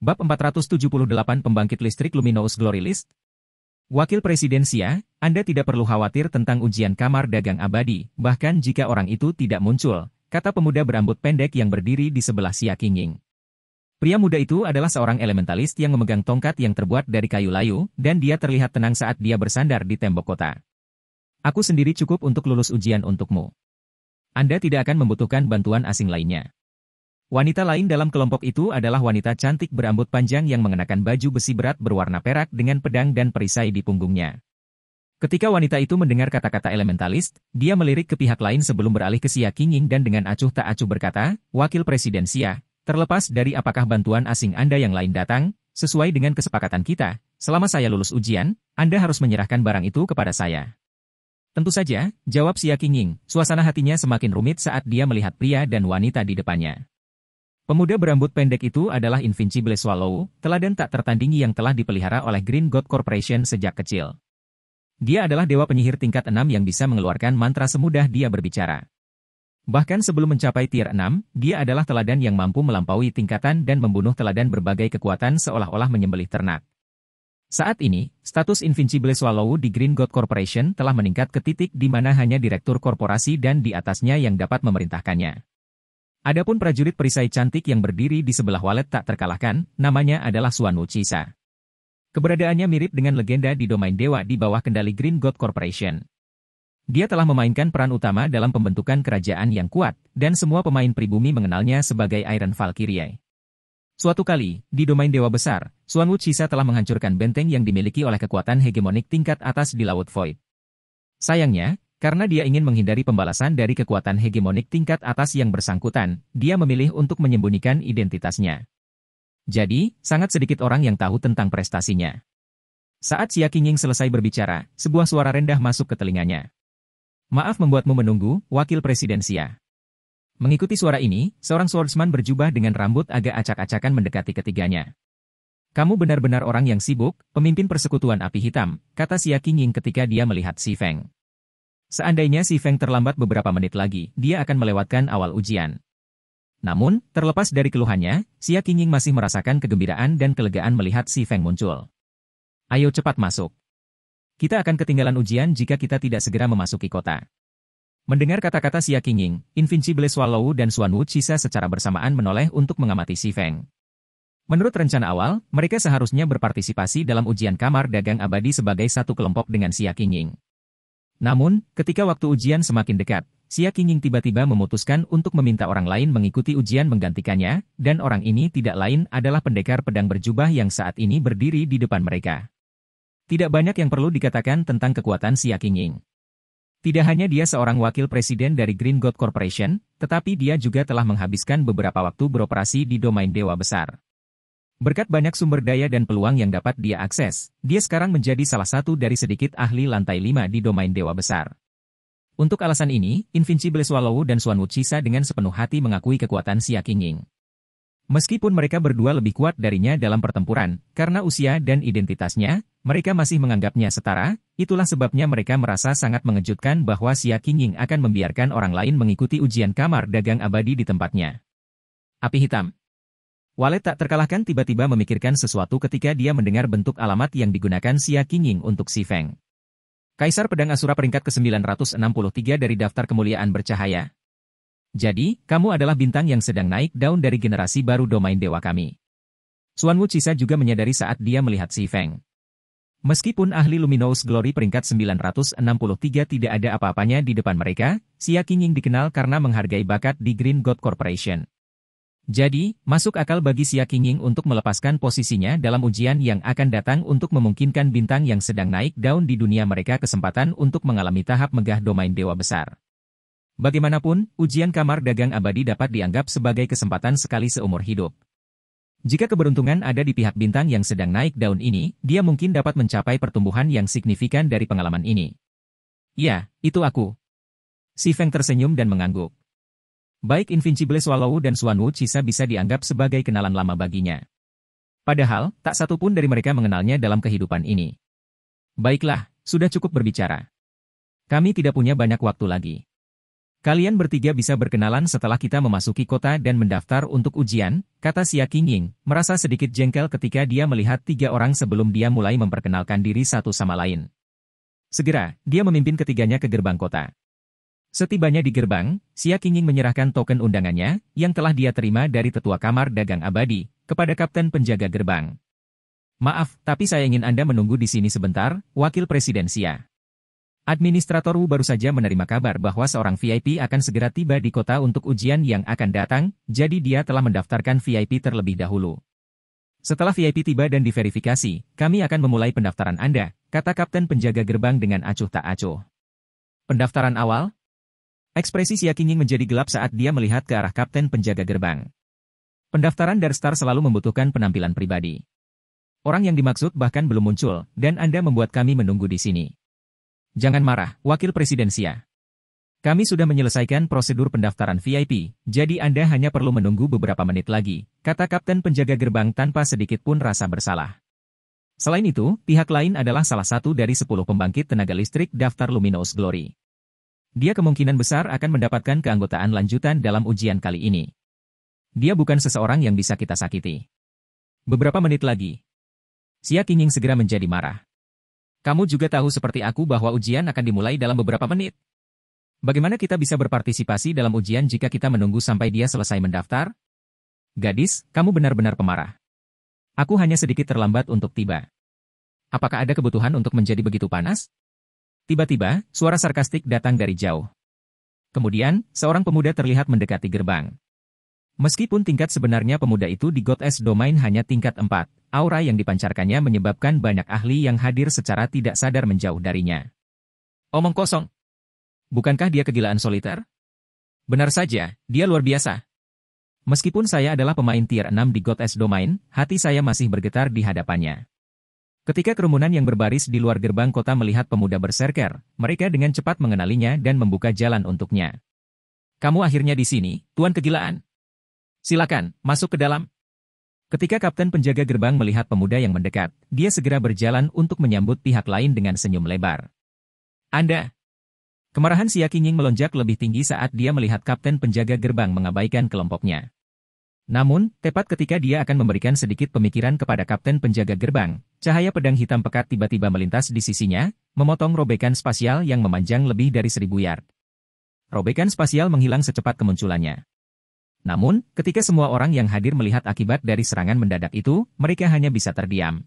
Bab 478 Pembangkit Listrik Luminous Glory List. Wakil Presiden Xia, Anda tidak perlu khawatir tentang ujian kamar dagang abadi, bahkan jika orang itu tidak muncul, kata pemuda berambut pendek yang berdiri di sebelah Xia Qingying. Pria muda itu adalah seorang elementalis yang memegang tongkat yang terbuat dari kayu layu, dan dia terlihat tenang saat dia bersandar di tembok kota. Aku sendiri cukup untuk lulus ujian untukmu. Anda tidak akan membutuhkan bantuan asing lainnya. Wanita lain dalam kelompok itu adalah wanita cantik berambut panjang yang mengenakan baju besi berat berwarna perak dengan pedang dan perisai di punggungnya. Ketika wanita itu mendengar kata-kata elementalis, dia melirik ke pihak lain sebelum beralih ke Xia Qingying dan dengan acuh tak acuh berkata, Wakil Presiden Xia, terlepas dari apakah bantuan asing Anda yang lain datang, sesuai dengan kesepakatan kita, selama saya lulus ujian, Anda harus menyerahkan barang itu kepada saya. Tentu saja, jawab Xia Qingying, suasana hatinya semakin rumit saat dia melihat pria dan wanita di depannya. Pemuda berambut pendek itu adalah Invincible Swallow, teladan tak tertandingi yang telah dipelihara oleh Green God Corporation sejak kecil. Dia adalah dewa penyihir tingkat 6 yang bisa mengeluarkan mantra semudah dia berbicara. Bahkan sebelum mencapai tier 6, dia adalah teladan yang mampu melampaui tingkatan dan membunuh teladan berbagai kekuatan seolah-olah menyembelih ternak. Saat ini, status Invincible Swallow di Green God Corporation telah meningkat ke titik di mana hanya direktur korporasi dan di atasnya yang dapat memerintahkannya. Adapun prajurit perisai cantik yang berdiri di sebelah walet tak terkalahkan, namanya adalah Xuan Wuchisa. Keberadaannya mirip dengan legenda di domain dewa di bawah kendali Green God Corporation. Dia telah memainkan peran utama dalam pembentukan kerajaan yang kuat, dan semua pemain pribumi mengenalnya sebagai Iron Valkyrie. Suatu kali, di domain dewa besar, Xuan Wuchisa telah menghancurkan benteng yang dimiliki oleh kekuatan hegemonik tingkat atas di Laut Void. Sayangnya, karena dia ingin menghindari pembalasan dari kekuatan hegemonik tingkat atas yang bersangkutan, dia memilih untuk menyembunyikan identitasnya. Jadi, sangat sedikit orang yang tahu tentang prestasinya. Saat Xia Qingying selesai berbicara, sebuah suara rendah masuk ke telinganya. Maaf membuatmu menunggu, Wakil Presiden Xia. Mengikuti suara ini, seorang swordsman berjubah dengan rambut agak acak-acakan mendekati ketiganya. Kamu benar-benar orang yang sibuk, pemimpin persekutuan api hitam, kata Xia Qingying ketika dia melihat Si Feng. Seandainya Si Feng terlambat beberapa menit lagi, dia akan melewatkan awal ujian. Namun, terlepas dari keluhannya, Xia Qingying masih merasakan kegembiraan dan kelegaan melihat Si Feng muncul. Ayo cepat masuk. Kita akan ketinggalan ujian jika kita tidak segera memasuki kota. Mendengar kata-kata Xia Qingying, Invincible Swallow dan Xuan Wuchisa secara bersamaan menoleh untuk mengamati Si Feng. Menurut rencana awal, mereka seharusnya berpartisipasi dalam ujian kamar dagang abadi sebagai satu kelompok dengan Xia Qingying. Namun, ketika waktu ujian semakin dekat, Xia Qingying tiba-tiba memutuskan untuk meminta orang lain mengikuti ujian menggantikannya, dan orang ini tidak lain adalah pendekar pedang berjubah yang saat ini berdiri di depan mereka. Tidak banyak yang perlu dikatakan tentang kekuatan Xia Qingying. Tidak hanya dia seorang wakil presiden dari Green God Corporation, tetapi dia juga telah menghabiskan beberapa waktu beroperasi di domain dewa besar. Berkat banyak sumber daya dan peluang yang dapat dia akses, dia sekarang menjadi salah satu dari sedikit ahli lantai 5 di domain dewa besar. Untuk alasan ini, Invincible Swallow dan Xuan Wuchisa dengan sepenuh hati mengakui kekuatan Xia Qingying. Meskipun mereka berdua lebih kuat darinya dalam pertempuran, karena usia dan identitasnya, mereka masih menganggapnya setara, itulah sebabnya mereka merasa sangat mengejutkan bahwa Xia Qingying akan membiarkan orang lain mengikuti ujian kamar dagang abadi di tempatnya. Api hitam. Walet tak terkalahkan tiba-tiba memikirkan sesuatu ketika dia mendengar bentuk alamat yang digunakan Xia Qingying untuk Si Feng. Kaisar Pedang Asura peringkat ke-963 dari daftar kemuliaan bercahaya. Jadi, kamu adalah bintang yang sedang naik daun dari generasi baru domain dewa kami. Xuan Wuchisa juga menyadari saat dia melihat Si Feng. Meskipun ahli Luminous Glory peringkat 963 tidak ada apa-apanya di depan mereka, Xia Qingying dikenal karena menghargai bakat di Green God Corporation. Jadi, masuk akal bagi Xia Qingying untuk melepaskan posisinya dalam ujian yang akan datang untuk memungkinkan bintang yang sedang naik daun di dunia mereka kesempatan untuk mengalami tahap megah domain dewa besar. Bagaimanapun, ujian kamar dagang abadi dapat dianggap sebagai kesempatan sekali seumur hidup. Jika keberuntungan ada di pihak bintang yang sedang naik daun ini, dia mungkin dapat mencapai pertumbuhan yang signifikan dari pengalaman ini. Ya, itu aku. Si Feng tersenyum dan mengangguk. Baik Invincible Swallow dan Xuan Wuchisa bisa dianggap sebagai kenalan lama baginya. Padahal, tak satu pun dari mereka mengenalnya dalam kehidupan ini. Baiklah, sudah cukup berbicara. Kami tidak punya banyak waktu lagi. Kalian bertiga bisa berkenalan setelah kita memasuki kota dan mendaftar untuk ujian, kata Xia Qingying, merasa sedikit jengkel ketika dia melihat 3 orang sebelum dia mulai memperkenalkan diri satu sama lain. Segera, dia memimpin ketiganya ke gerbang kota. Setibanya di gerbang, Xia Qingying menyerahkan token undangannya, yang telah dia terima dari tetua kamar dagang abadi, kepada kapten penjaga gerbang. Maaf, tapi saya ingin Anda menunggu di sini sebentar, Wakil Presiden Xia. Administrator Wu baru saja menerima kabar bahwa seorang VIP akan segera tiba di kota untuk ujian yang akan datang, jadi dia telah mendaftarkan VIP terlebih dahulu. Setelah VIP tiba dan diverifikasi, kami akan memulai pendaftaran Anda, kata kapten penjaga gerbang dengan acuh tak acuh. Pendaftaran awal? Ekspresi Xia Qingying menjadi gelap saat dia melihat ke arah kapten penjaga gerbang. Pendaftaran Darstar selalu membutuhkan penampilan pribadi. Orang yang dimaksud bahkan belum muncul, dan Anda membuat kami menunggu di sini. Jangan marah, Wakil Presiden Xia. Kami sudah menyelesaikan prosedur pendaftaran VIP, jadi Anda hanya perlu menunggu beberapa menit lagi, kata kapten penjaga gerbang tanpa sedikit pun rasa bersalah. Selain itu, pihak lain adalah salah satu dari 10 pembangkit tenaga listrik daftar Luminous Glory. Dia kemungkinan besar akan mendapatkan keanggotaan lanjutan dalam ujian kali ini. Dia bukan seseorang yang bisa kita sakiti. Beberapa menit lagi. Xia Qingying segera menjadi marah. Kamu juga tahu seperti aku bahwa ujian akan dimulai dalam beberapa menit. Bagaimana kita bisa berpartisipasi dalam ujian jika kita menunggu sampai dia selesai mendaftar? Gadis, kamu benar-benar pemarah. Aku hanya sedikit terlambat untuk tiba. Apakah ada kebutuhan untuk menjadi begitu panas? Tiba-tiba, suara sarkastik datang dari jauh. Kemudian, seorang pemuda terlihat mendekati gerbang. Meskipun tingkat sebenarnya pemuda itu di Goddess Domain hanya tingkat 4, aura yang dipancarkannya menyebabkan banyak ahli yang hadir secara tidak sadar menjauh darinya. Omong kosong. Bukankah dia kegilaan soliter? Benar saja, dia luar biasa. Meskipun saya adalah pemain tier 6 di Goddess Domain, hati saya masih bergetar di hadapannya. Ketika kerumunan yang berbaris di luar gerbang kota melihat pemuda berserker, mereka dengan cepat mengenalinya dan membuka jalan untuknya. Kamu akhirnya di sini, Tuan Kegilaan. Silakan, masuk ke dalam. Ketika kapten penjaga gerbang melihat pemuda yang mendekat, dia segera berjalan untuk menyambut pihak lain dengan senyum lebar. Anda. Kemarahan Xia Qingying melonjak lebih tinggi saat dia melihat kapten penjaga gerbang mengabaikan kelompoknya. Namun, tepat ketika dia akan memberikan sedikit pemikiran kepada kapten penjaga gerbang, cahaya pedang hitam pekat tiba-tiba melintas di sisinya, memotong robekan spasial yang memanjang lebih dari 1000 yard. Robekan spasial menghilang secepat kemunculannya. Namun, ketika semua orang yang hadir melihat akibat dari serangan mendadak itu, mereka hanya bisa terdiam.